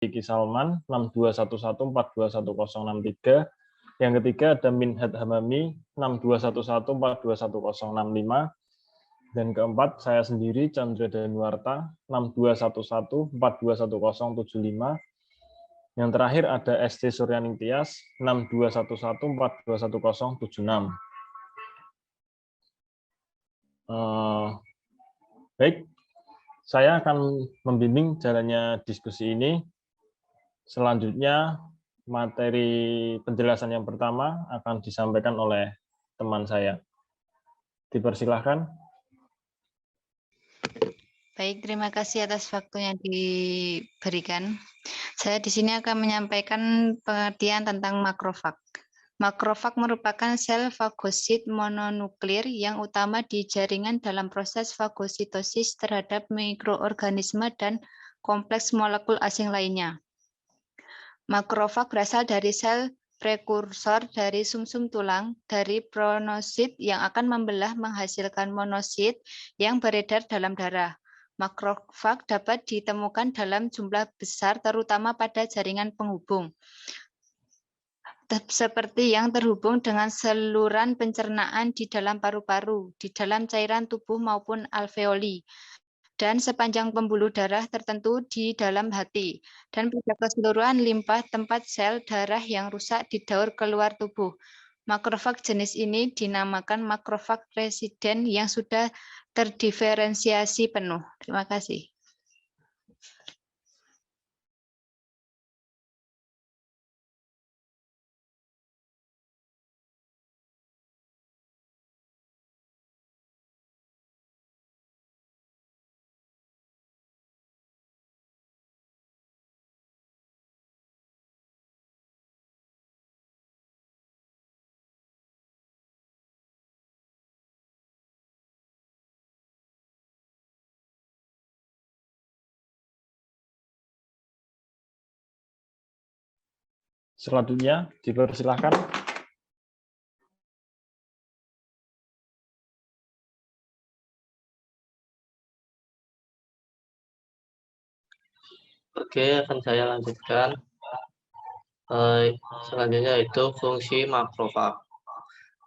Diki Salman 6211421063. Yang ketiga ada Minhat Hamami 6211421065. Dan keempat saya sendiri Chandra Danuarta 6211421075. Yang terakhir ada ST Suryaning Tias 6211421076. Baik, saya akan membimbing jalannya diskusi ini. Selanjutnya, materi penjelasan yang pertama akan disampaikan oleh teman saya. Dipersilahkan. Baik, terima kasih atas waktu yang diberikan. Saya di sini akan menyampaikan pengertian tentang makrofag. Makrofag merupakan sel fagosit mononuklir yang utama di jaringan dalam proses fagositosis terhadap mikroorganisme dan kompleks molekul asing lainnya. Makrofag berasal dari sel prekursor dari sumsum tulang dari pronosit yang akan membelah menghasilkan monosit yang beredar dalam darah. Makrofag dapat ditemukan dalam jumlah besar terutama pada jaringan penghubung, seperti yang terhubung dengan saluran pencernaan di dalam paru-paru, di dalam cairan tubuh maupun alveoli, dan sepanjang pembuluh darah tertentu di dalam hati, dan pada keseluruhan limpa tempat sel darah yang rusak didaur keluar tubuh. Makrofag jenis ini dinamakan makrofag residen yang sudah terdiferensiasi penuh. Terima kasih. Selanjutnya, dipersilahkan. Oke, akan saya lanjutkan. Selanjutnya itu fungsi makrofag.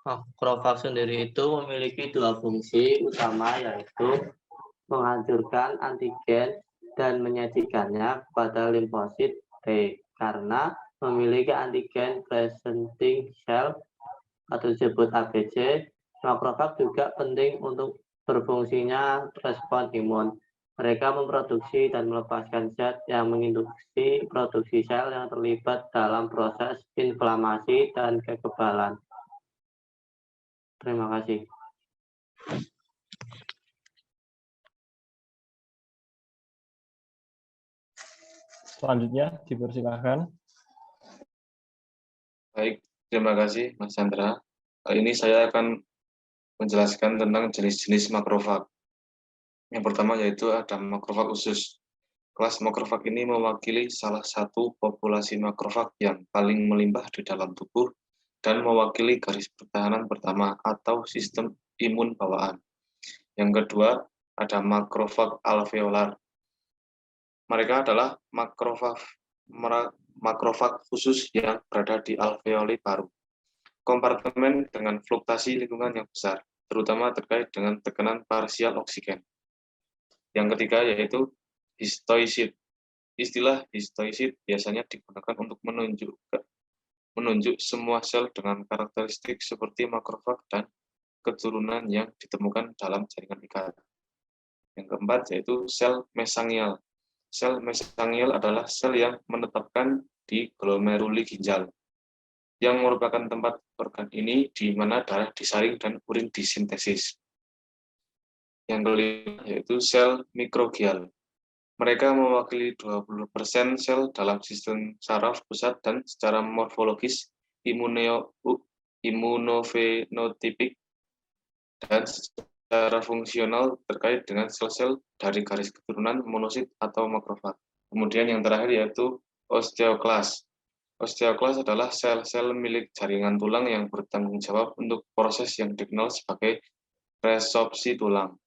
Makrofag sendiri itu memiliki dua fungsi utama, yaitu menghancurkan antigen dan menyajikannya kepada limfosit T. Karena memiliki antigen presenting cell atau disebut ABC, makrofag juga penting untuk berfungsinya respon imun. Mereka memproduksi dan melepaskan zat yang menginduksi produksi sel yang terlibat dalam proses inflamasi dan kekebalan. Terima kasih. Selanjutnya, dipersilahkan. Baik, terima kasih Mas Chandra. Kali ini saya akan menjelaskan tentang jenis-jenis makrofag. Yang pertama yaitu ada makrofag usus. Kelas makrofag ini mewakili salah satu populasi makrofag yang paling melimpah di dalam tubuh dan mewakili garis pertahanan pertama atau sistem imun bawaan. Yang kedua, ada makrofag alveolar. Mereka adalah makrofag khusus yang berada di alveoli paru. Kompartemen dengan fluktuasi lingkungan yang besar, terutama terkait dengan tekanan parsial oksigen. Yang ketiga yaitu histoisid. Istilah histoisid biasanya digunakan untuk menunjuk semua sel dengan karakteristik seperti makrofag dan keturunan yang ditemukan dalam jaringan ikat. Yang keempat yaitu sel mesangial. Sel mesangial adalah sel yang menetapkan di glomeruli ginjal, yang merupakan tempat organ ini di mana darah disaring dan urin disintesis. Yang kelima yaitu sel mikrogial. Mereka mewakili 20% sel dalam sistem saraf pusat dan secara morfologis imunofenotipik dan secara fungsional terkait dengan sel-sel dari garis keturunan monosit atau makrofag. Kemudian yang terakhir yaitu osteoklas. Osteoklas adalah sel-sel milik jaringan tulang yang bertanggung jawab untuk proses yang dikenal sebagai resorpsi tulang.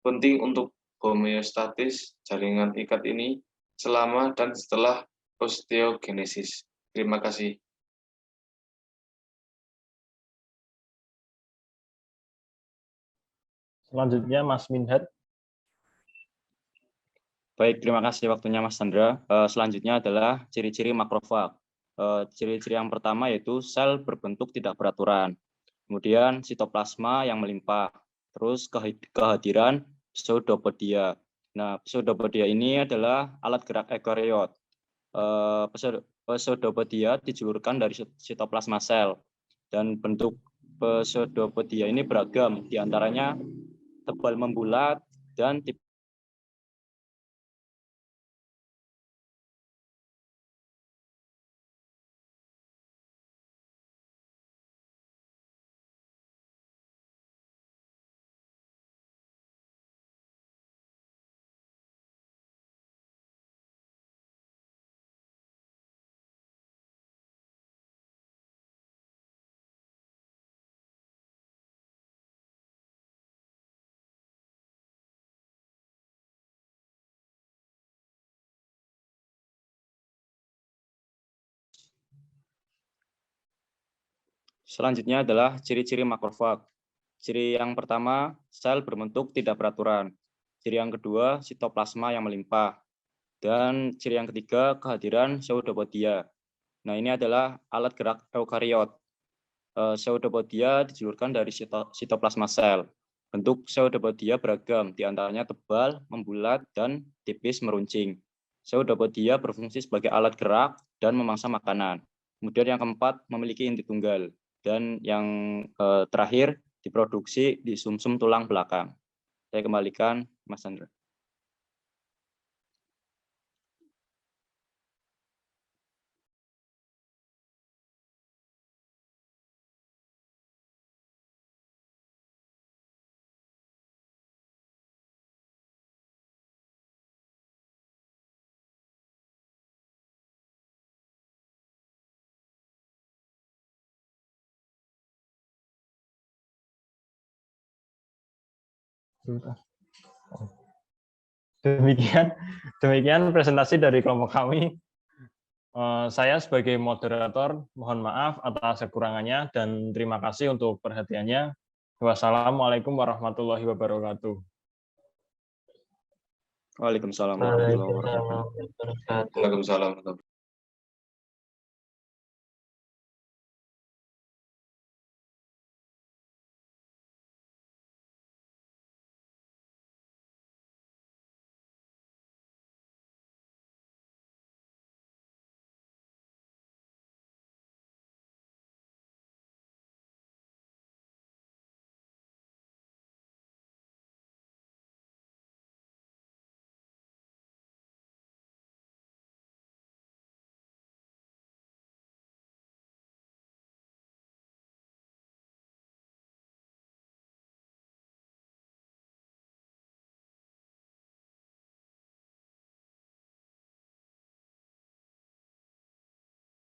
Penting untuk homeostatis jaringan ikat ini, selama dan setelah osteogenesis. Terima kasih. Selanjutnya Mas Minhad. Baik, terima kasih waktunya Mas Chandra. Selanjutnya adalah ciri-ciri makrofag. Ciri-ciri yang pertama yaitu sel berbentuk tidak beraturan. Kemudian sitoplasma yang melimpah. Terus kehadiran pseudopodia. Nah, pseudopodia ini adalah alat gerak eukariot. Pseudopodia dijulurkan dari sitoplasma sel. Dan bentuk pseudopodia ini beragam, diantaranya tebal membulat dan tipis. Selanjutnya adalah ciri-ciri makrofag. Ciri yang pertama, sel berbentuk tidak beraturan. Ciri yang kedua, sitoplasma yang melimpah. Dan ciri yang ketiga, kehadiran pseudopodia. Nah, ini adalah alat gerak eukariot. Pseudopodia dijulurkan dari sitoplasma sel. Bentuk pseudopodia beragam, diantaranya tebal, membulat, dan tipis meruncing. Pseudopodia berfungsi sebagai alat gerak dan memangsa makanan. Kemudian yang keempat, memiliki inti tunggal. Dan yang terakhir, diproduksi di sumsum tulang belakang. Saya kembalikan, Mas Chandra. Demikian presentasi dari kelompok kami. Saya sebagai moderator mohon maaf atas kekurangannya dan terima kasih untuk perhatiannya. Wassalamualaikum warahmatullahi wabarakatuh. Waalaikumsalam warahmatullahi wabarakatuh. Waalaikumsalam.